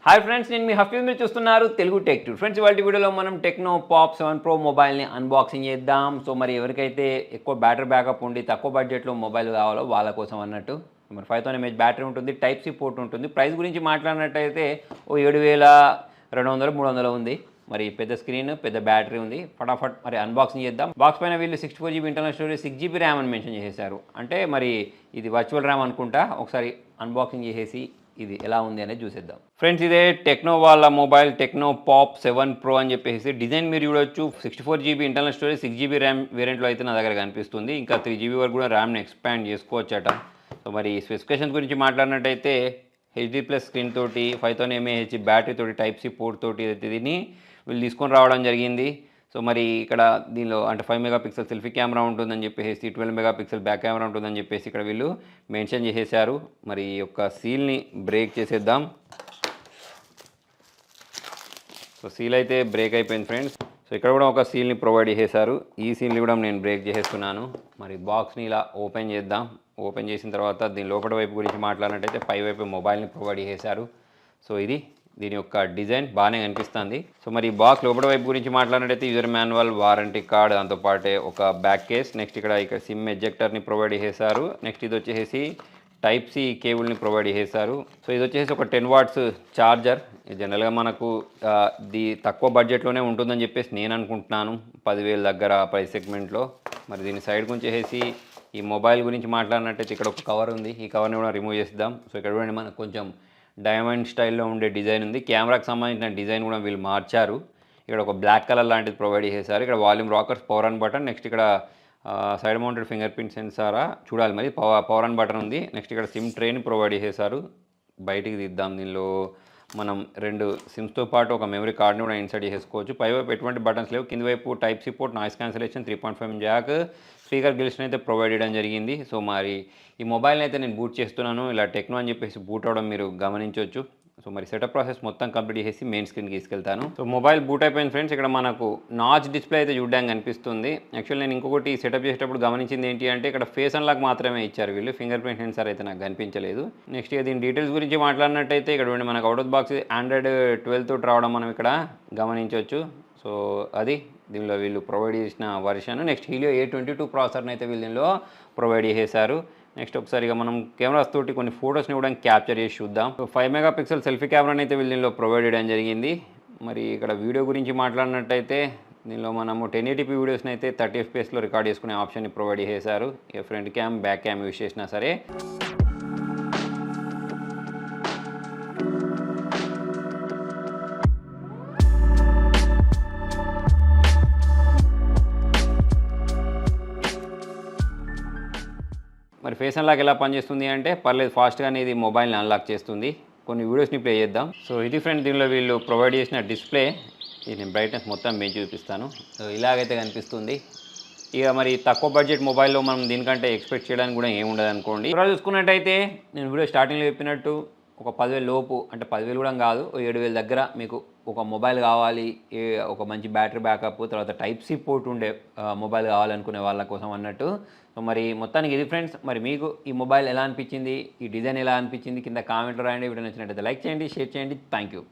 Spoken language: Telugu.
హాయ్ ఫ్రెండ్స్, నేను మీ హఫీజ్ మీరు చూస్తున్నారు తెలుగు టెక్ టూ. ఫ్రెండ్స్, ఇవాళ వీడియోలో మనం టెక్నో పాప్ 7 Pro మొబైల్ని అన్బాక్సింగ్ చేద్దాం. సో మరి ఎవరికైతే ఎక్కువ బ్యాటరీ బ్యాకప్ ఉండి తక్కువ బడ్జెట్లో మొబైల్ కావాలో వాళ్ళ కోసం అన్నట్టు. మరి 5000 mAh బ్యాటరీ ఉంటుంది, టైప్ సి పోర్ట్ ఉంటుంది. ప్రైస్ గురించి మాట్లాడినట్టయితే ఓ 7200 300 ఉంది. మరి పెద్ద స్క్రీన్, పెద్ద బ్యాటరీ ఉంది. ఫటాఫట్ మరి అన్బాక్సింగ్ చేద్దాం. బాక్స్ పైన వీళ్ళు 64GB internal storage, 6GB RAM అని మెన్షన్ చేశారు. అంటే మరి ఇది వర్చువల్ ర్యామ్ అనుకుంటా. ఒకసారి అన్బాక్సింగ్ చేసేసి ఇది ఎలా ఉంది అనేది చూసేద్దాం. ఫ్రెండ్స్, ఇదే టెక్నో వాళ్ళ మొబైల్ టెక్నో పాప్ 7 Pro అని చెప్పేసి డిజైన్ మీరు చూడొచ్చు. 64GB internal storage, 6GB RAM వేరియంట్లో అయితే నా దగ్గర కనిపిస్తుంది. ఇంకా 3GB వరకు కూడా ర్యామ్ని ఎక్స్పాండ్ చేసుకోవచ్చట. సో మరి స్పెసిఫికేషన్స్ గురించి మాట్లాడినట్టయితే HD+ స్క్రీన్ తోటి, 5000 mAh బ్యాటరీ తోటి, టైప్ సి పోర్ట్ తోటి దీన్ని వీళ్ళు తీసుకొని రావడం జరిగింది. సో మరి ఇక్కడ దీనిలో అంటే 5 MP సెల్ఫీ కెమెరా ఉంటుందని చెప్పేసి, 12 MP బ్యాక్ కెమెరా ఉంటుందని చెప్పేసి ఇక్కడ వీళ్ళు మెన్షన్ చేసేసారు. మరి ఈ యొక్క సీల్ని బ్రేక్ చేసేద్దాం. సో సీల్ అయితే బ్రేక్ అయిపోయింది ఫ్రెండ్స్. సో ఇక్కడ కూడా ఒక సీల్ని ప్రొవైడ్ చేసేసారు. ఈ సీల్ని కూడా నేను బ్రేక్ చేసేస్తున్నాను. మరి బాక్స్ని ఇలా ఓపెన్ చేద్దాం. ఓపెన్ చేసిన తర్వాత దీని లోపల వైపు గురించి మాట్లాడినట్టయితే పై వైపు మొబైల్ని ప్రొవైడ్ చేశారు. సో ఇది దీని యొక్క డిజైన్ బాగానే కనిపిస్తుంది. సో మరి ఈ బాక్స్ లోపల వైపు గురించి మాట్లాడినట్టయితే యూజర్ మాన్యువల్, వారంటీ కార్డ్, దాంతోపాటే ఒక బ్యాక్ కేస్, నెక్స్ట్ ఇక్కడ సిమ్ ఎజెక్టర్ని ప్రొవైడ్ చేశారు. నెక్స్ట్ ఇది వచ్చేసి టైప్ సి కేబుల్ని ప్రొవైడ్ చేశారు. సో ఇది వచ్చేసి ఒక 10 watts ఛార్జర్. జనరల్గా మనకు తక్కువ బడ్జెట్లోనే ఉంటుందని చెప్పేసి నేను అనుకుంటున్నాను. 10,000 దగ్గర ప్రైస్ సెగ్మెంట్లో. మరి దీని సైడ్ గురించి ఈ మొబైల్ గురించి మాట్లాడినట్టయితే ఇక్కడ ఒక కవర్ ఉంది. ఈ కవర్ని కూడా రిమూవ్ చేద్దాం. సో ఇక్కడ చూడండి, మనకు కొంచెం డైమండ్ స్టైల్లో ఉండే డిజైన్ ఉంది. కెమెరాకి సంబంధించిన డిజైన్ కూడా వీళ్ళు మార్చారు. ఇక్కడ ఒక బ్లాక్ కలర్ లాంటిది ప్రొవైడ్ చేశారు. ఇక్కడ volume rockers, power on button, next ఇక్కడ సైడ్ మౌంటెడ్ ఫింగర్ ప్రింట్ సెన్సారా చూడాలి. మరి పవర్ ఆన్ బటన్ ఉంది. నెక్స్ట్ ఇక్కడ సిమ్ ట్రేని ప్రొవైడ్ చేశారు. బయటికి తీద్దాం. దీనిలో మనం 2 సిమ్స్తో పాటు ఒక మెమరీ కార్డ్ని కూడా ఇన్సర్ట్ చేసుకోవచ్చు. పైవైపు ఎటువంటి బటన్స్ లేవు. కింది వైపు type C port, noise cancellation, 3.5 jack, speaker గిల్స్ని అయితే ప్రొవైడ్ చేయడం జరిగింది. సో మరి ఈ మొబైల్ని అయితే నేను బూట్ చేస్తున్నాను. ఇలా టెక్నో అని చెప్పేసి బూట్ అవడం మీరు గమనించవచ్చు. సో మరి సెటప్ ప్రాసెస్ మొత్తం కంప్లీట్ చేసి మెయిన్ స్క్రీన్కి తీసుకెళ్తాను. సో మొబైల్ బూట్ అయిపోయింది ఫ్రెండ్స్. ఇక్కడ మనకు నాచ్ డిస్ప్లే అయితే చూడడానికి కనిపిస్తుంది. యాక్చువల్లీ నేను ఇంకొకటి సెటప్ చేసేటప్పుడు గమనించింది ఏంటి అంటే ఇక్కడ ఫేస్ అన్లాక్ మాత్రమే ఇచ్చారు వీళ్ళు. ఫింగర్ ప్రింట్ సెన్సార్ అయితే నాకు కనిపించలేదు. నెక్స్ట్ దీని డీటెయిల్స్ గురించి మాట్లాడినట్టయితే ఇక్కడ మనకు అవుట్ ఆఫ్ బాక్స్ Android 12 తోటి రావడం మనం ఇక్కడ గమనించవచ్చు. సో అది దీనిలో వీళ్ళు ప్రొవైడ్ చేసిన వర్షన్. నెక్స్ట్ హీలియో A22 ప్రాసెసర్ని అయితే వీళ్ళు దీనిలో ప్రొవైడ్ చేశారు. నెక్స్ట్ ఒకసారిగా మనం కెమెరాస్ తోటి కొన్ని ఫొటోస్ని కూడా క్యాప్చర్ చేసి చూద్దాం. సో 5 MP సెల్ఫీ కెమెరాని అయితే వీళ్ళు దీనిలో ప్రొవైడ్ చేయడం జరిగింది. మరి ఇక్కడ వీడియో గురించి మాట్లాడినట్టయితే దీనిలో మనము 1080p వీడియోస్ని అయితే 30 FPS రికార్డ్ చేసుకునే ఆప్షన్ని ప్రొవైడ్ చేశారు. ఇక front cam, back cam use చేసినా సరే. మరి ఫేస్ అన్లాక్ ఎలా పనిచేస్తుంది అంటే పర్లేదు, ఫాస్ట్గానే ఇది మొబైల్ని అన్లాక్ చేస్తుంది. కొన్ని వీడియోస్ని ప్లే చేద్దాం. సో ఇది ఫ్రెండ్, దీనిలో వీళ్ళు ప్రొవైడ్ చేసిన డిస్ప్లే. ఇది నేను బ్రైట్నెస్ మొత్తం పెంచి చూపిస్తాను. సో ఇలాగైతే కనిపిస్తుంది. ఇక మరి తక్కువ బడ్జెట్ మొబైల్లో మనం దీనికంటే ఎక్స్పెక్ట్ చేయడానికి కూడా ఏముండదు అనుకోండి. ఇక్కడ చూసుకున్నట్టయితే నేను వీడియో స్టార్టింగ్లో చెప్పినట్టు ఒక 10,000 లోపు, అంటే 10,000 కూడా కాదు, 7,000 దగ్గర మీకు ఒక మొబైల్ కావాలి, ఒక మంచి బ్యాటరీ బ్యాకప్, తర్వాత టైప్ సి పోర్ట్ ఉండే మొబైల్ కావాలనుకునే వాళ్ళ కోసం అన్నట్టు. సో మరి మొత్తానికి ఇది ఫ్రెండ్స్. మరి మీకు ఈ మొబైల్ ఎలా అనిపించింది, ఈ డిజైన్ ఎలా అనిపించింది కింద కామెంట్లో రాయండి. వీడియో నచ్చినట్టయితే లైక్ చేయండి, షేర్ చేయండి. Thank you.